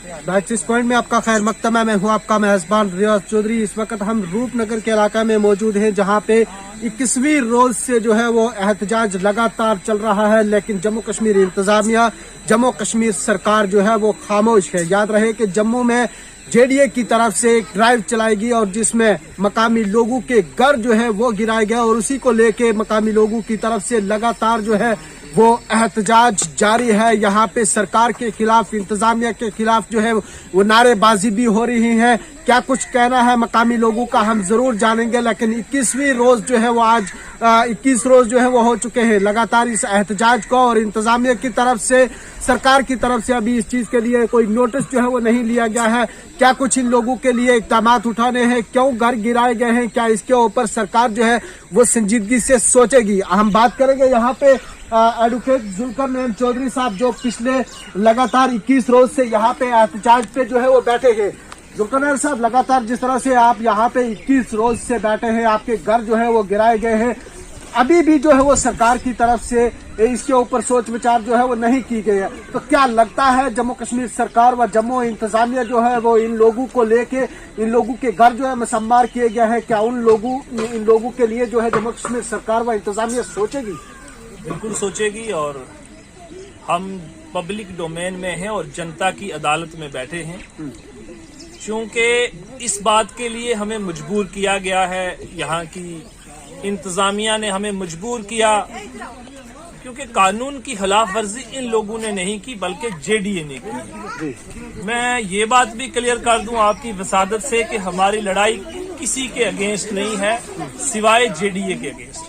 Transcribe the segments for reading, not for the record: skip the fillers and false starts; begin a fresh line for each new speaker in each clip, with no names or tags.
25 point में आपका खैर मकदमा। मैं हूं आपका मेजबान रियाज चौधरी। इस वक्त हम रूपनगर के इलाका में मौजूद हैं, जहां पे 21वीं रोज से जो है वो एहतजाज लगातार चल रहा है, लेकिन जम्मू कश्मीर इंतजामिया, जम्मू कश्मीर सरकार जो है वो खामोश है। याद रहे कि जम्मू में जेडीए की तरफ से एक ड्राइव चलाएगी और जिसमें मकामी लोगों के घर जो है वो गिराए गए, और उसी को लेके मकामी लोगों की तरफ से लगातार जो है वो एहतजाज जारी है। यहाँ पे सरकार के खिलाफ, इंतजामिया के खिलाफ जो है वो नारेबाजी भी हो रही है। क्या कुछ कहना है मकामी लोगों का हम जरूर जानेंगे, लेकिन 21वीं रोज जो है वो आज 21 रोज जो है वो हो चुके हैं लगातार इस एहतजाज को, और इंतजामिया की तरफ से, सरकार की तरफ से अभी इस चीज के लिए कोई नोटिस जो है वो नहीं लिया गया है। क्या कुछ इन लोगों के लिए इक़दाम उठाने हैं, क्यों घर गिराए गए हैं, क्या इसके ऊपर सरकार जो है वो संजीदगी से सोचेगी। हम बात करेंगे यहाँ पे एडवोकेट जुल्फिकार नईम चौधरी साहब, जो पिछले लगातार 21 रोज से यहाँ पे एहतजाज पे जो है वो बैठे हैं। जुल्फिकार नईम साहब, लगातार जिस तरह से आप यहाँ पे 21 रोज से बैठे हैं, आपके घर जो है वो गिराए गए हैं, अभी भी जो है वो सरकार की तरफ से इसके ऊपर सोच विचार जो है वो नहीं की गई है, तो क्या लगता है जम्मू कश्मीर सरकार व जम्मू इंतजामिया जो है वो इन लोगों को लेके, इन लोगों के घर जो है मसम्मार किए गए हैं, क्या इन लोगों के लिए जो है जम्मू कश्मीर सरकार व इंतजामिया सोचेगी?
बिल्कुल सोचेगी, और हम पब्लिक डोमेन में हैं और जनता की अदालत में बैठे हैं, क्योंकि इस बात के लिए हमें मजबूर किया गया है। यहाँ की इंतजामिया ने हमें मजबूर किया, क्योंकि कानून की खिलाफ वर्जी इन लोगों ने नहीं की बल्कि जेडीए ने की। मैं ये बात भी क्लियर कर दूं आपकी वसादत से कि हमारी लड़ाई किसी के अगेंस्ट नहीं है सिवाय जेडीए के अगेंस्ट,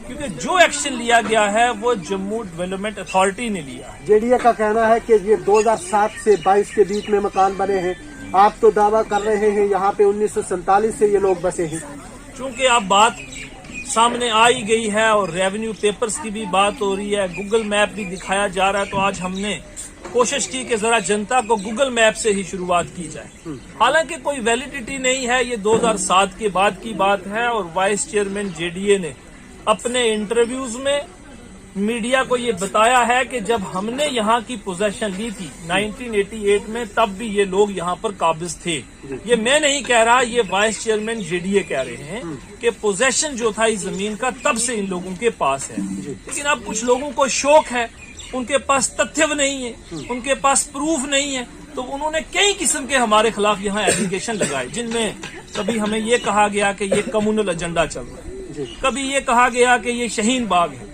क्योंकि जो एक्शन लिया गया है वो जम्मू डेवलपमेंट अथॉरिटी ने लिया है।
जेडीए का कहना है कि ये 2007 से 22 के बीच में मकान बने हैं। आप तो दावा कर रहे हैं यहाँ पे 1947 से ये लोग बसे हैं।
चूंकि अब बात सामने आ ही गई है और रेवेन्यू पेपर्स की भी बात हो रही है, गूगल मैप भी दिखाया जा रहा है, तो आज हमने कोशिश की कि जरा जनता को गूगल मैप से ही शुरुआत की जाए। हालांकि कोई वैलिडिटी नहीं है, ये 2007 के बाद की बात है, और वाइस चेयरमैन जेडीए ने अपने इंटरव्यूज में मीडिया को ये बताया है कि जब हमने यहाँ की पोजीशन ली थी 1988 में, तब भी ये लोग यहाँ पर काबिज थे। ये मैं नहीं कह रहा, ये वाइस चेयरमैन जेडीए कह रहे हैं कि पोजीशन जो था इस जमीन का तब से इन लोगों के पास है। लेकिन अब कुछ लोगों को शौक है, उनके पास तथ्य नहीं है, उनके पास प्रूफ नहीं है, तो उन्होंने कई किस्म के हमारे खिलाफ यहाँ एप्लीकेशन लगाए, जिनमें कभी हमें ये कहा गया कि ये कम्युनल एजेंडा चल रहा है, कभी ये कहा गया कि ये शहीन बाग है।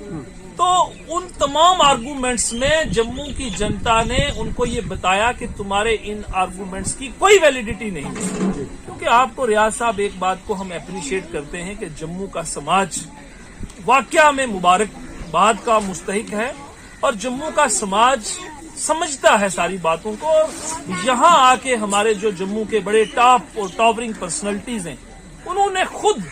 तो उन तमाम आर्गूमेंट्स में जम्मू की जनता ने उनको ये बताया कि तुम्हारे इन आर्गूमेंट्स की कोई वैलिडिटी नहीं है। क्योंकि आपको रियाज साहब, एक बात को हम अप्रिशिएट करते हैं कि जम्मू का समाज वाकया में मुबारकबाद का मुस्तहिक है, और जम्मू का समाज समझता है सारी बातों को। और यहाँ आके हमारे जो जम्मू के बड़े टॉप और टॉपरिंग पर्सनैलिटीज हैं, उन्होंने खुद,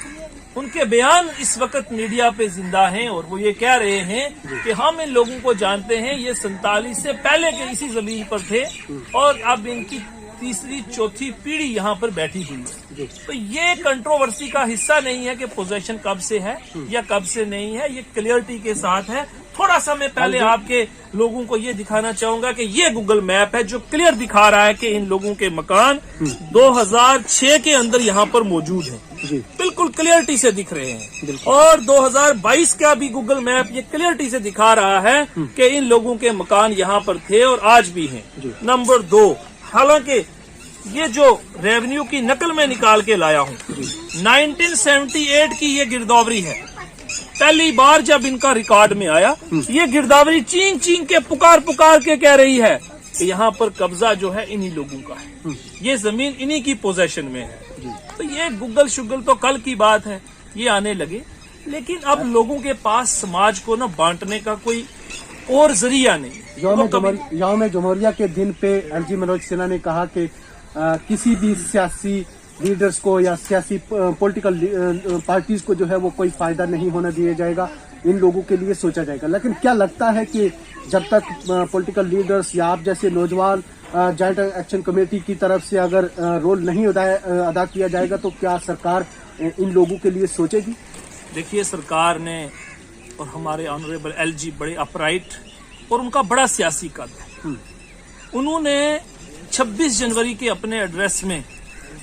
उनके बयान इस वक्त मीडिया पे जिंदा हैं, और वो ये कह रहे हैं कि हम इन लोगों को जानते हैं, ये 47 से पहले के इसी जमीन पर थे, और अब इनकी तीसरी चौथी पीढ़ी यहाँ पर बैठी हुई है। तो ये कंट्रोवर्सी का हिस्सा नहीं है कि पोजीशन कब से है या कब से नहीं है, ये क्लियरिटी के साथ है। थोड़ा सा मैं पहले आपके लोगों को ये दिखाना चाहूंगा कि ये गूगल मैप है जो क्लियर दिखा रहा है कि इन लोगों के मकान 2006 के अंदर यहाँ पर मौजूद हैं, बिल्कुल क्लियरिटी से दिख रहे हैं। और 2022 का भी गूगल मैप ये क्लियरिटी से दिखा रहा है कि इन लोगों के मकान यहाँ पर थे और आज भी हैं। नंबर 2, हालांकि ये जो रेवेन्यू की नकल में निकाल के लाया हूँ, 1978 की ये गिरदावरी है। पहली बार जब इनका रिकॉर्ड में आया, ये गिरदावरी चींग चींग के पुकार के कह रही है कि यहाँ पर कब्जा जो है इन्हीं लोगों का है, ये जमीन इन्हीं की पोजीशन में है। तो ये गूगल शुगल तो कल की बात है, ये आने लगे। लेकिन अब लोगों के पास समाज को न बांटने का कोई और जरिया नहीं।
यौम जमहूरिया के दिन पे एलजी मनोज सिन्हा ने कहा कि किसी भी सियासी लीडर्स को या सियासी पॉलिटिकल पार्टीज को जो है वो कोई फायदा नहीं होना दिया जाएगा, इन लोगों के लिए सोचा जाएगा। लेकिन क्या लगता है कि जब तक पॉलिटिकल लीडर्स या आप जैसे नौजवान जॉइंट एक्शन कमेटी की तरफ से अगर रोल नहीं अदा किया जाएगा, तो क्या सरकार इन लोगों के लिए सोचेगी?
देखिए, सरकार ने और हमारे ऑनरेबल एलजी बड़े अपराइट और उनका बड़ा सियासी कद है। उन्होंने 26 जनवरी के अपने एड्रेस में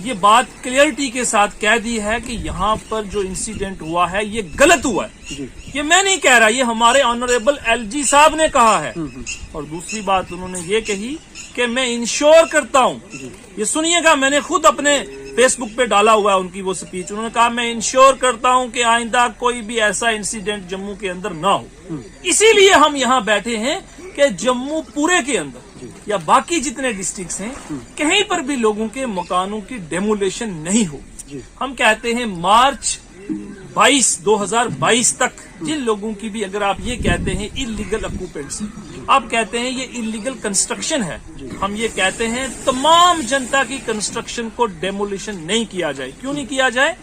ये बात क्लियरिटी के साथ कह दी है कि यहाँ पर जो इंसिडेंट हुआ है ये गलत हुआ है। ये मैं नहीं कह रहा, ये हमारे ऑनरेबल एलजी साहब ने कहा है। और दूसरी बात उन्होंने ये कही कि मैं इंश्योर करता हूँ, ये सुनिएगा, मैंने खुद अपने फेसबुक पे डाला हुआ है उनकी वो स्पीच। उन्होंने कहा मैं इंश्योर करता हूँ कि आइंदा कोई भी ऐसा इंसिडेंट जम्मू के अंदर ना हो। इसीलिए हम यहाँ बैठे हैं कि जम्मू पूरे के अंदर या बाकी जितने डिस्ट्रिक्ट्स हैं कहीं पर भी लोगों के मकानों की डेमोलेशन नहीं हो। हम कहते हैं मार्च 2022 तक जिन लोगों की भी, अगर आप ये कहते हैं इलीगल ऑक्यूपेंट्स, आप कहते हैं ये इलीगल कंस्ट्रक्शन है, हम ये कहते हैं तमाम जनता की कंस्ट्रक्शन को डेमोलिशन नहीं किया जाए। क्यों नहीं किया जाए?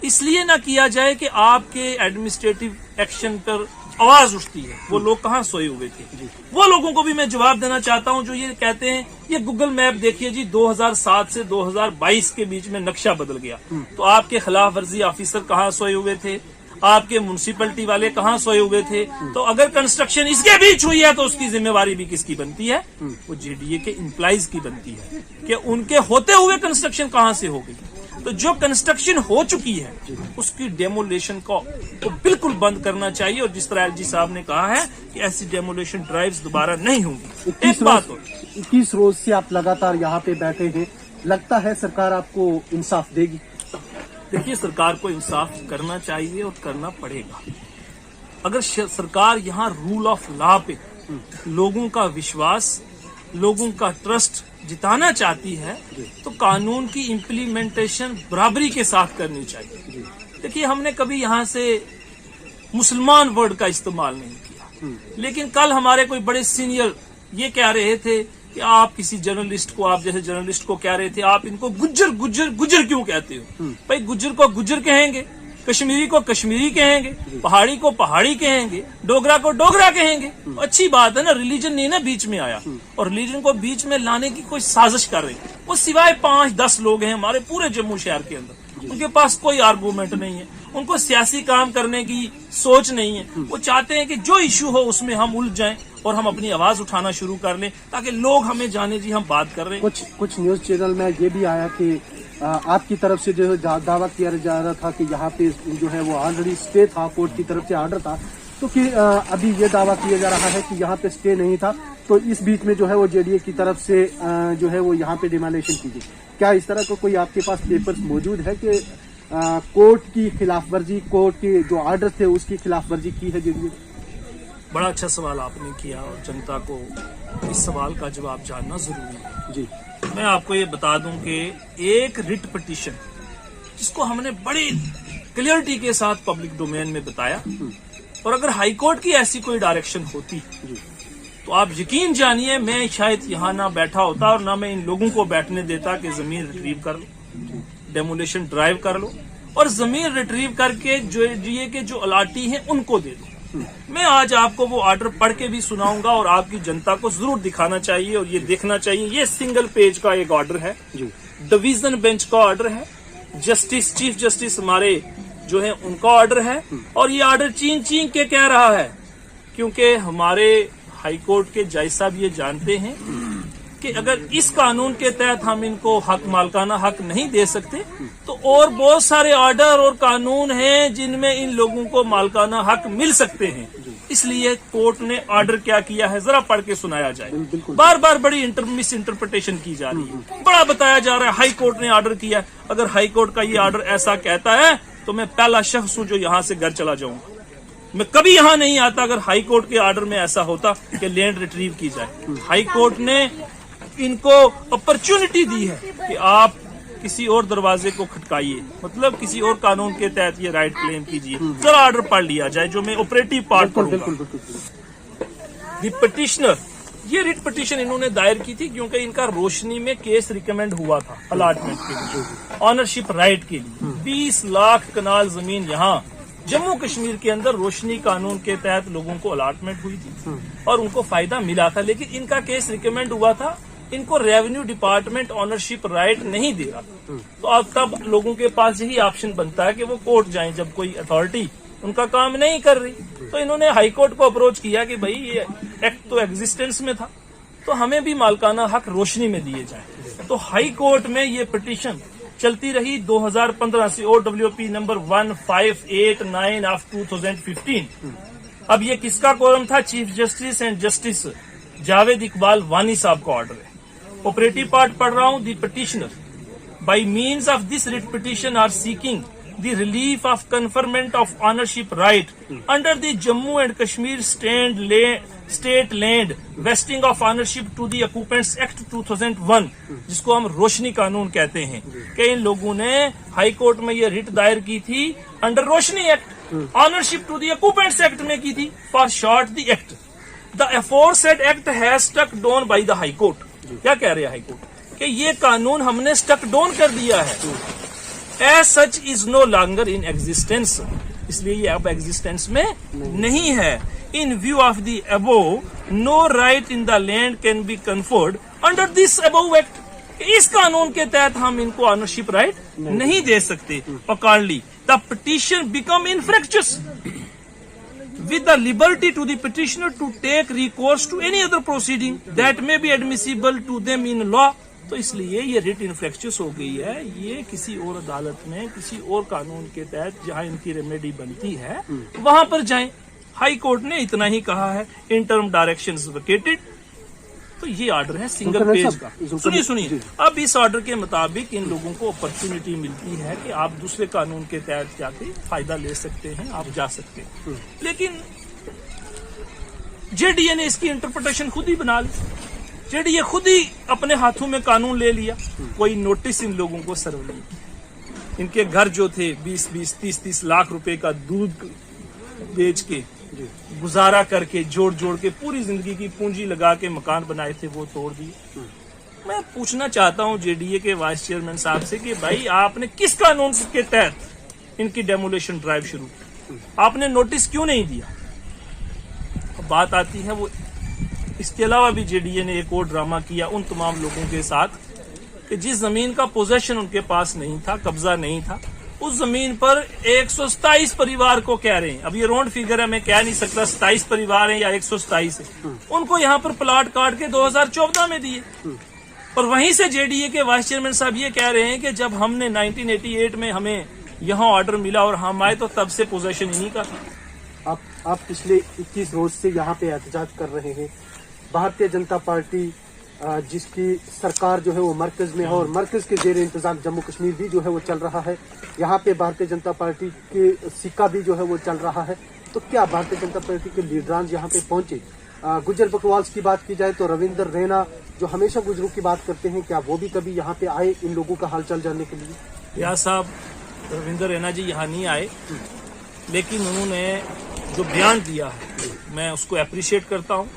इसलिए ना किया जाए कि आपके एडमिनिस्ट्रेटिव एक्शन पर आवाज उठती है। वो लोग कहाँ सोए हुए थे? वो लोगों को भी मैं जवाब देना चाहता हूँ जो ये कहते हैं, ये गूगल मैप देखिए जी, 2007 से 2022 के बीच में नक्शा बदल गया। तो आपके खिलाफ वर्जी ऑफिसर कहाँ सोए हुए थे? आपके म्युनिसिपैलिटी वाले कहाँ सोए हुए थे? तो अगर कंस्ट्रक्शन इसके बीच हुई है तो उसकी जिम्मेवारी भी किसकी बनती है? वो जेडीए के एम्प्लॉइज की बनती है कि उनके होते हुए कंस्ट्रक्शन कहाँ से हो गई। तो जो कंस्ट्रक्शन हो चुकी है उसकी डेमोलेशन को तो बिल्कुल बंद करना चाहिए। और जिस तरह एलजी साहब ने कहा है कि ऐसी डेमोलेशन ड्राइव्स दोबारा नहीं होंगी। एक बात हो,
21 रोज से आप लगातार यहाँ पे बैठे हैं, लगता है सरकार आपको इंसाफ देगी?
देखिए, सरकार को इंसाफ करना चाहिए और करना पड़ेगा। अगर सरकार यहाँ रूल ऑफ लॉ पे लोगों का विश्वास, लोगों का ट्रस्ट जिताना चाहती है तो कानून की इम्प्लीमेंटेशन बराबरी के साथ करनी चाहिए। देखिए, हमने कभी यहाँ से मुसलमान वर्ड का इस्तेमाल नहीं किया, लेकिन कल हमारे कोई बड़े सीनियर ये कह रहे थे कि आप किसी जर्नलिस्ट को, आप जैसे जर्नलिस्ट को कह रहे थे आप इनको गुज्जर गुज्जर गुज्जर क्यों कहते हो? भाई, गुज्जर को गुज्जर कहेंगे, कश्मीरी को कश्मीरी कहेंगे, पहाड़ी को पहाड़ी कहेंगे, डोगरा को डोगरा कहेंगे। अच्छी बात है ना, रिलीजन नहीं ना बीच में आया। और रिलीजन को बीच में लाने की कोई साजिश कर रहे हैं। वो सिवाय 5-10 लोग हैं हमारे पूरे जम्मू शहर के अंदर, उनके पास कोई आर्गूमेंट नहीं है, उनको सियासी काम करने की सोच नहीं है। वो चाहते हैं कि जो इश्यू हो उसमें हम उलझ जाएं और हम अपनी आवाज उठाना शुरू कर लें ताकि लोग हमें जाने जी हम बात कर रहे हैं।
कुछ न्यूज चैनल में ये भी आया कि आपकी तरफ से जो है दावा किया जा रहा था कि यहाँ पे जो है वो ऑलरेडी स्टे था, कोर्ट की तरफ से ऑर्डर था, तो कि अभी ये दावा किया जा रहा है कि यहाँ पे स्टे नहीं था, तो इस बीच में जो है वो जेडीए की तरफ से जो है वो यहाँ पे डिमोलेशन की गई। क्या इस तरह का कोई आपके पास पेपर्स मौजूद है कि कोर्ट की खिलाफ वर्जी, कोर्ट के जो ऑर्डर थे उसकी खिलाफ वर्जी की है जेडीए?
बड़ा अच्छा सवाल आपने किया और जनता को इस सवाल का जवाब जानना जरूरी है।
जी,
मैं आपको ये बता दूं कि एक रिट पिटीशन जिसको हमने बड़ी क्लियरिटी के साथ पब्लिक डोमेन में बताया, और अगर हाई कोर्ट की ऐसी कोई डायरेक्शन होती तो आप यकीन जानिए मैं शायद यहाँ ना बैठा होता और ना मैं इन लोगों को बैठने देता कि जमीन रिट्रीव कर लो, डेमोलेशन ड्राइव कर लो और जमीन रिट्रीव करके जो जीए के जो अलाटी हैं उनको दे दो। मैं आज आपको वो ऑर्डर पढ़ के भी सुनाऊंगा और आपकी जनता को जरूर दिखाना चाहिए और ये देखना चाहिए। ये सिंगल पेज का एक ऑर्डर है, डिवीजन बेंच का ऑर्डर है, जस्टिस, चीफ जस्टिस हमारे जो है उनका ऑर्डर है। और ये ऑर्डर चीन चीन के कह रहा है क्योंकि हमारे हाई कोर्ट के जज साहब ये जानते हैं कि अगर इस कानून के तहत हम इनको हक, मालकाना हक नहीं दे सकते तो और बहुत सारे ऑर्डर और कानून हैं जिनमें इन लोगों को मालकाना हक मिल सकते हैं। इसलिए कोर्ट ने ऑर्डर क्या किया है जरा पढ़ के सुनाया जाए। बार बार बड़ी मिस इंटरप्रिटेशन की जा रही है, बड़ा बताया जा रहा है हाई कोर्ट ने ऑर्डर किया। अगर हाई कोर्ट का ये ऑर्डर ऐसा कहता है तो मैं पहला शख्स हूं जो यहाँ से घर चला जाऊंगा। मैं कभी यहाँ नहीं आता अगर हाई कोर्ट के ऑर्डर में ऐसा होता कि लैंड रिट्रीव की जाए। हाई कोर्ट ने इनको अपॉर्चुनिटी दी है कि आप किसी और दरवाजे को खटकाइए, मतलब किसी और कानून के तहत ये राइट क्लेम कीजिए। जरा ऑर्डर पढ़ लिया जाए जो मैं ऑपरेटिव पार्ट पढ़ूंगा। दी पिटिशनर, ये रिट पिटीशन इन्होंने दायर की थी क्योंकि इनका रोशनी में केस रिकमेंड हुआ था अलाटमेंट के लिए, ऑनरशिप राइट के लिए। 20 लाख कनाल जमीन यहाँ जम्मू कश्मीर के अंदर रोशनी कानून के तहत लोगों को अलाटमेंट हुई थी और उनको फायदा मिला था, लेकिन इनका केस रिकमेंड हुआ था। इनको रेवेन्यू डिपार्टमेंट ऑनरशिप राइट नहीं दे रहा, तो अब तब लोगों के पास यही ऑप्शन बनता है कि वो कोर्ट जाएं जब कोई अथॉरिटी उनका काम नहीं कर रही। तो इन्होंने हाई कोर्ट को अप्रोच किया कि भाई ये एक्ट तो एग्जिस्टेंस में था, तो हमें भी मालकाना हक रोशनी में दिए जाए। तो हाई कोर्ट में ये पिटीशन चलती रही 2015 से, OWP नंबर 1589 ऑफ 2015। अब ये किसका कोरम था? Chief justice and justice Javed Iqbal वानी साहब का ऑर्डर है। ऑपरेटिव पार्ट पढ़ रहा हूं। The petitioner by means of this writ petition are seeking the relief of conferment of ownership right under the Jammu and Kashmir state land vesting of ownership to the Occupants Act 2001, जिसको हम रोशनी कानून कहते हैं, कि इन लोगों ने high court में ये रिट दायर की थी under Roshni act, ownership to the occupants act में की थी, for short the act. The aforesaid act has struck down by the high court. क्या कह रहे हैं हाई कोर्ट? कि ये कानून हमने स्टक डाउन कर दिया है, As such is no longer in existence, इसलिए ये अब एग्जिस्टेंस में नहीं है। In view of the above, no right in the land can be conferred under this above act. इस कानून के तहत हम इनको ऑनरशिप राइट नहीं दे सकते। Accordingly, the petition become infractious with the liberty to the petitioner to take recourse to any other proceeding that may be admissible to them in law. तो इसलिए ये रिट इन्फ्रेक्शियस हो गई है। ये किसी और अदालत में किसी और कानून के तहत जहां इनकी रेमेडी बनती है वहां पर जाएं। हाई कोर्ट ने इतना ही कहा है। Interim directions vacated. तो ये ऑर्डर है सिंगल पेज का। सुनिए, अब इस ऑर्डर के मुताबिक इन लोगों को अपॉर्चुनिटी मिलती है कि आप दूसरे कानून के तहत जाके फायदा ले सकते हैं, आप जा सकते हैं। लेकिन जेडीए ने इसकी इंटरप्रिटेशन खुद ही बना ली। जेडीए खुद ही अपने हाथों में कानून ले लिया। कोई नोटिस इन लोगों को सर्व नहीं। इनके घर जो थे 20-20, 30-30 लाख रुपए का दूध बेच के, गुजारा करके, जोड़ जोड़ के, पूरी जिंदगी की पूंजी लगा के मकान बनाए थे, वो तोड़ दिए। मैं पूछना चाहता हूं जेडीए के वाइस चेयरमैन साहब से कि भाई आपने किस कानून के तहत इनकी डेमोलेशन ड्राइव शुरू की? आपने नोटिस क्यों नहीं दिया? अब बात आती है वो इसके अलावा भी जेडीए ने एक और ड्रामा किया उन तमाम लोगों के साथ कि जिस जमीन का पोजेशन उनके पास नहीं था, कब्जा नहीं था, उस जमीन पर 127 परिवार को कह रहे हैं। अब ये राउंड फिगर है, मैं कह नहीं सकता 27 परिवार हैं या 127 है। उनको यहाँ पर प्लाट काट के 2014 में दिए। और वहीं से जेडीए के वाइस चेयरमैन साहब ये कह रहे हैं कि जब हमने 1988 में हमें यहाँ ऑर्डर मिला और हम आए तो तब से पोजेशन इन्हीं का था।
आप पिछले 21 रोज से यहाँ पे एहतजाज कर रहे हैं। भारतीय जनता पार्टी जिसकी सरकार जो है वो मरकज में है और मरकज के जेर इंतजाम जम्मू कश्मीर भी जो है वो चल रहा है। यहाँ पे भारतीय जनता पार्टी के सिक्का भी जो है वो चल रहा है। तो क्या भारतीय जनता पार्टी के लीडरान यहाँ पे पहुंचे? गुज्जर बकवाल्स की बात की जाए तो रविंदर रैना जो हमेशा गुजरों की बात करते हैं, क्या वो भी कभी यहाँ पे आए इन लोगों का हालचाल जानने के लिए?
या साहब, रविंदर रैना जी यहाँ नहीं आए, लेकिन उन्होंने जो बयान दिया है मैं उसको अप्रिशिएट करता हूँ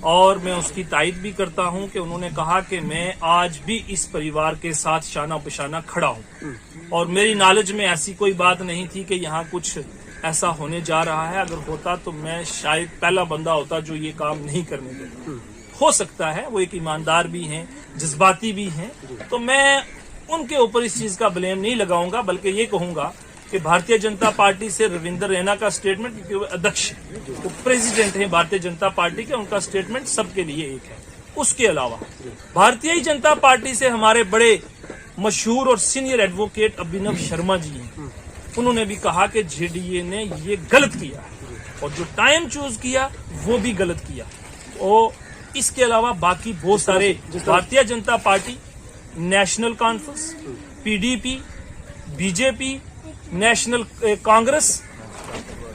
और मैं उसकी तायद भी करता हूं कि उन्होंने कहा कि मैं आज भी इस परिवार के साथ शाना बशाना खड़ा हूं और मेरी नॉलेज में ऐसी कोई बात नहीं थी कि यहाँ कुछ ऐसा होने जा रहा है। अगर होता तो मैं शायद पहला बंदा होता जो ये काम नहीं करने देता। हो सकता है वो एक ईमानदार भी हैं, जज्बाती भी हैं, तो मैं उनके ऊपर इस चीज का ब्लेम नहीं लगाऊंगा, बल्कि ये कहूंगा कि भारतीय जनता पार्टी से रविंदर रैना का स्टेटमेंट, क्योंकि अध्यक्ष वो प्रेसिडेंट हैं भारतीय जनता पार्टी के, उनका स्टेटमेंट सबके लिए एक है। उसके अलावा भारतीय जनता पार्टी से हमारे बड़े मशहूर और सीनियर एडवोकेट अभिनव शर्मा जी हैं। उन्होंने भी कहा कि जेडीए ने ये गलत किया और जो टाइम चूज किया वो भी गलत किया। और इसके अलावा बाकी बहुत सारे Bharatiya Janata party, national conference, PDP, BJP, national Congress,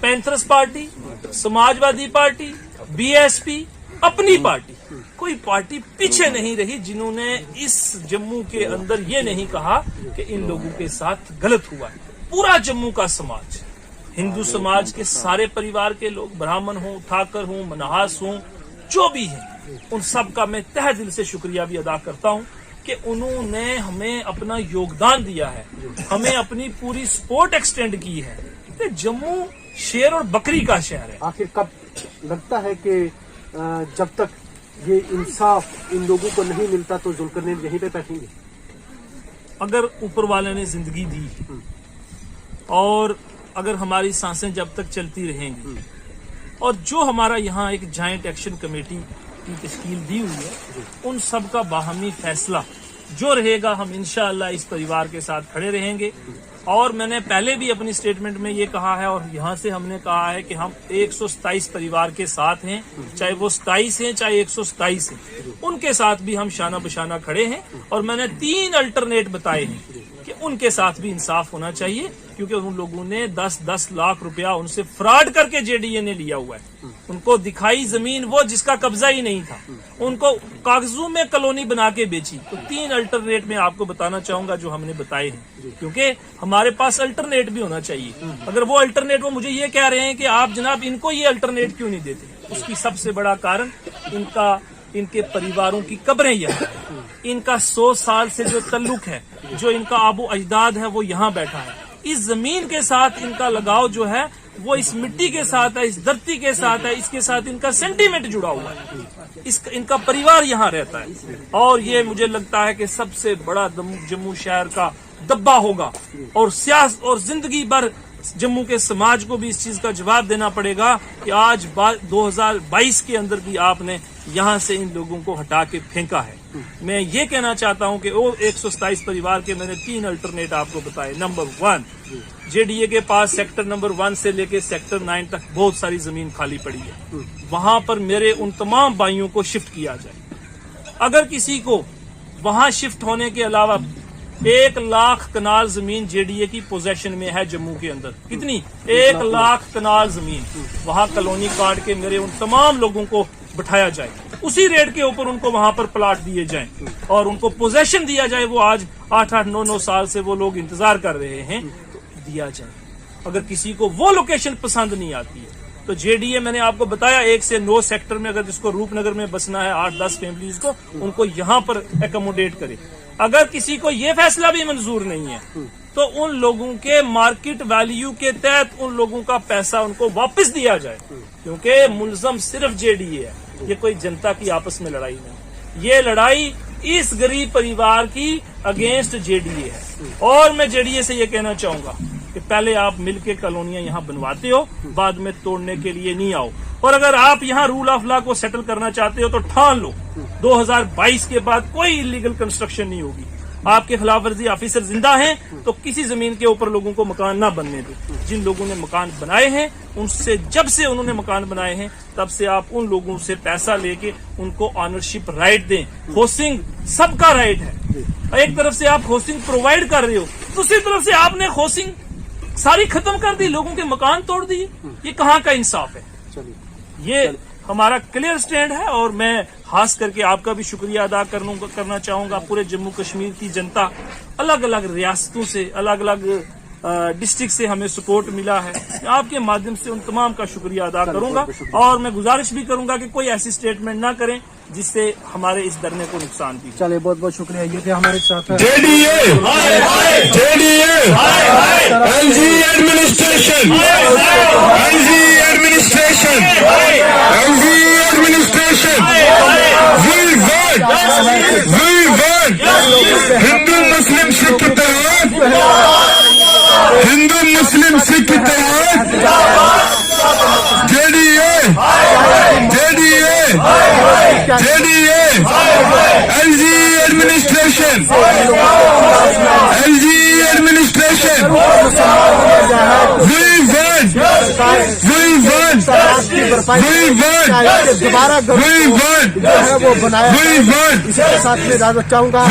panthers party, Samajwadi party, BSP, अपनी पार्टी, कोई पार्टी पीछे नहीं रही जिन्होंने इस जम्मू के अंदर ये नहीं कहा कि इन लोगों के साथ गलत हुआ है। पूरा जम्मू का समाज, हिंदू समाज के सारे परिवार के लोग, ब्राह्मण हों, ठाकर हों, मनहास हों, जो भी हैं, उन सब का मैं तहे दिल से शुक्रिया भी अदा करता हूं कि उन्होंने हमें अपना योगदान दिया है, हमें अपनी पूरी सपोर्ट एक्सटेंड की है। कि जम्मू शेर और बकरी का शहर है।
आखिर कब लगता है कि जब तक ये इंसाफ इन लोगों को नहीं मिलता तो जुल्करनैन यहीं पे बैठेंगे?
अगर ऊपर वाले ने जिंदगी दी और अगर हमारी सांसें जब तक चलती रहेंगी और जो हमारा यहाँ एक जॉइंट एक्शन कमेटी की तश्कील दी हुई है, उन सब का बाहमी फैसला जो रहेगा, हम इंशाअल्लाह इस परिवार के साथ खड़े रहेंगे। और मैंने पहले भी अपनी स्टेटमेंट में ये कहा है और यहाँ से हमने कहा है कि हम 127 परिवार के साथ हैं, चाहे वो 27 हैं चाहे 127 हैं, उनके साथ भी हम शाना बशाना खड़े हैं। और मैंने 3 अल्टरनेट बताए हैं कि उनके साथ भी इंसाफ होना चाहिए, क्योंकि उन लोगों ने 10-10 लाख रुपया उनसे फ्रॉड करके जेडीए ने लिया हुआ है। उनको दिखाई जमीन वो जिसका कब्जा ही नहीं था, उनको कागजों में कॉलोनी बना के बेची। तो 3 अल्टरनेट में आपको बताना चाहूंगा जो हमने बताए हैं, क्योंकि हमारे पास अल्टरनेट भी होना चाहिए। अगर वो अल्टरनेट वो मुझे ये कह रहे हैं कि आप जनाब इनको ये अल्टरनेट क्यों नहीं देते, उसकी सबसे बड़ा कारण इनके परिवारों की कब्रें यहाँ हैं। इनका 100 साल से जो तल्लुक है, जो इनका आबो अजदाद है, वो यहाँ बैठा है। इस जमीन के साथ इनका लगाव जो है वो इस मिट्टी के साथ है, इस धरती के साथ है, इसके साथ इनका सेंटीमेंट जुड़ा हुआ है। इनका परिवार यहाँ रहता है। और ये मुझे लगता है कि सबसे बड़ा जम्मू शहर का दब्बा होगा और सियासत और जिंदगी भर जम्मू के समाज को भी इस चीज का जवाब देना पड़ेगा कि आज 2022 के अंदर भी आपने यहाँ से इन लोगों को हटा के फेंका है। मैं ये कहना चाहता हूँ कि वो 127 परिवार के मैंने 3 अल्टरनेट आपको बताए। नंबर 1, जेडीए के पास सेक्टर नंबर 1 से लेके सेक्टर 9 तक बहुत सारी जमीन खाली पड़ी है, वहां पर मेरे उन तमाम भाइयों को शिफ्ट किया जाए। अगर किसी को वहां शिफ्ट होने के अलावा 1 लाख कनाल जमीन जेडीए की पोजेशन में है जम्मू के अंदर, कितनी 1 लाख कनाल जमीन, वहां कॉलोनी काट के मेरे उन तमाम लोगों को बिठाया जाए, उसी रेट के ऊपर उनको वहां पर प्लाट दिए जाएं और उनको पोजेशन दिया जाए। वो आज 8-8, 9-9 साल से वो लोग इंतजार कर रहे हैं, तो दिया जाए। अगर किसी को वो लोकेशन पसंद नहीं आती है तो जेडीए मैंने आपको बताया 1 से 9 सेक्टर में अगर जिसको रूपनगर में बसना है 8-10 फैमिलीज को, उनको यहाँ पर एकोमोडेट करे। अगर किसी को ये फैसला भी मंजूर नहीं है तो उन लोगों के मार्केट वैल्यू के तहत उन लोगों का पैसा उनको वापस दिया जाए, क्योंकि मुलजम सिर्फ जेडीए है, ये कोई जनता की आपस में लड़ाई नहीं। ये लड़ाई इस गरीब परिवार की अगेंस्ट जेडीए है। और मैं जेडीए से ये कहना चाहूंगा कि पहले आप मिलके कॉलोनियां यहाँ बनवाते हो, बाद में तोड़ने के लिए नहीं आओ। और अगर आप यहाँ रूल ऑफ लॉ को सेटल करना चाहते हो तो ठान लो 2022 के बाद कोई इलीगल कंस्ट्रक्शन नहीं होगी। आपके खिलाफ वर्जी ऑफिसर जिंदा हैं तो किसी जमीन के ऊपर लोगों को मकान ना बनने दो। जिन लोगों ने मकान बनाए हैं उनसे, जब से उन्होंने मकान बनाए हैं तब से आप उन लोगों से पैसा लेके उनको ऑनरशिप राइट दें। हाउसिंग सबका राइट है। एक तरफ से आप हाउसिंग प्रोवाइड कर रहे हो, दूसरी तरफ से आपने हाउसिंग सारी खत्म कर दी, लोगों के मकान तोड़ दिए। ये कहाँ का इंसाफ है? ये हमारा क्लियर स्टैंड है। और मैं खास करके आपका भी शुक्रिया अदा करना चाहूंगा। पूरे जम्मू कश्मीर की जनता, अलग अलग रियासतों से, अलग अलग डिस्ट्रिक्ट से हमें सपोर्ट मिला है। आपके माध्यम से उन तमाम का शुक्रिया अदा करूंगा और मैं गुजारिश भी करूंगा कि कोई ऐसी स्टेटमेंट ना करें जिससे हमारे इस धरने को नुकसान भी।
चलिए, बहुत बहुत शुक्रिया। ये थे हमारे साथ
जेडीए एलजी एडमिनिस्ट्रेशन हिंदू मुस्लिम सिख इत्तेहाद, हिंदू मुस्लिम सिख इत्तेहाद, जेडीए एलजी एडमिनिस्ट्रेशन
दोबारा जो है वो बनाया। इसी के साथ में इजाजत चाहूंगा।